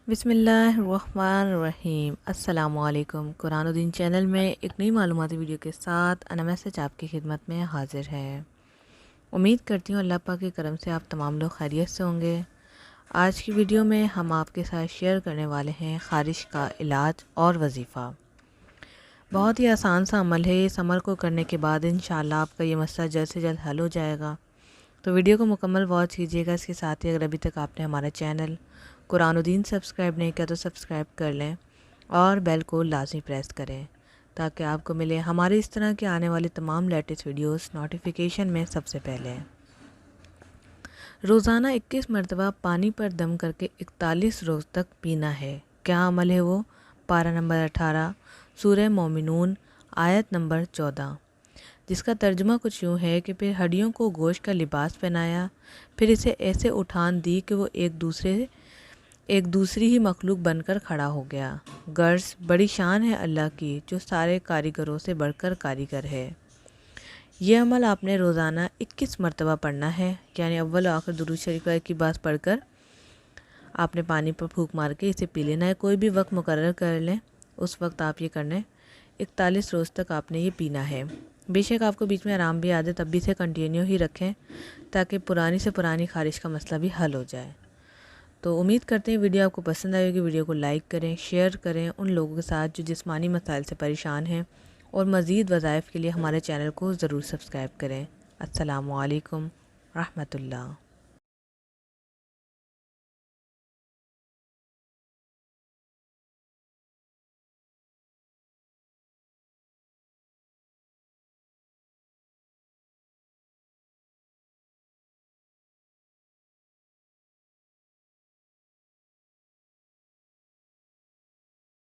بسم اللہ الرحمن الرحیم۔ السلام علیکم۔ قرآن و دین چینل میں ایک نئی معلوماتی ویڈیو کے ساتھ انا میسج آپ کی خدمت میں حاضر ہے۔ امید کرتی ہوں اللہ پاک کے کرم سے آپ تمام لوگ خیریت سے ہوں گے۔ آج کی ویڈیو میں ہم آپ کے ساتھ شیئر کرنے والے ہیں خارش کا علاج اور وظیفہ۔ بہت ہی آسان سا عمل ہے، اس عمل کو کرنے کے بعد انشاءاللہ آپ کا یہ مسئلہ جلد سے جلد حل ہو جائے گا۔ تو ویڈیو کو مکمل واچ کیجیے گا۔ اس کے ساتھ ہی اگر ابھی تک آپ نے ہمارا چینل قرآن و دین سبسکرائب نہیں کیا تو سبسکرائب کر لیں اور بیل کو لازمی پریس کریں تاکہ آپ کو ملے ہمارے اس طرح کے آنے والی تمام لیٹسٹ ویڈیوز نوٹیفیکیشن میں سب سے پہلے۔ روزانہ 21 مرتبہ پانی پر دم کر کے 41 روز تک پینا ہے۔ کیا عمل ہے وہ؟ پارہ نمبر 18 سورہ مومنون آیت نمبر 14، جس کا ترجمہ کچھ یوں ہے کہ پھر ہڈیوں کو گوشت کا لباس پہنایا، پھر اسے ایسے اٹھان دی کہ وہ ایک دوسری ہی مخلوق بن کر کھڑا ہو گیا۔ غرض بڑی شان ہے اللہ کی جو سارے کاریگروں سے بڑھ کر کاریگر ہے۔ یہ عمل آپ نے روزانہ 21 مرتبہ پڑھنا ہے، یعنی اول و آخر درود شریف کی بات پڑھ کر آپ نے پانی پر پھونک مار کے اسے پی لینا ہے۔ کوئی بھی وقت مقرر کر لیں، اس وقت آپ یہ کرنے 41 روز تک آپ نے یہ پینا ہے۔ بے شک آپ کو بیچ میں آرام بھی آ جائے تب بھی اسے کنٹینیو ہی رکھیں تاکہ پرانی سے پرانی خارش کا مسئلہ بھی حل ہو جائے۔ تو امید کرتے ہیں ویڈیو آپ کو پسند آئے گی۔ ویڈیو کو لائک کریں، شیئر کریں ان لوگوں کے ساتھ جو جسمانی مسائل سے پریشان ہیں، اور مزید وظائف کے لیے ہمارے چینل کو ضرور سبسکرائب کریں۔ السلام علیکم رحمۃ اللہ۔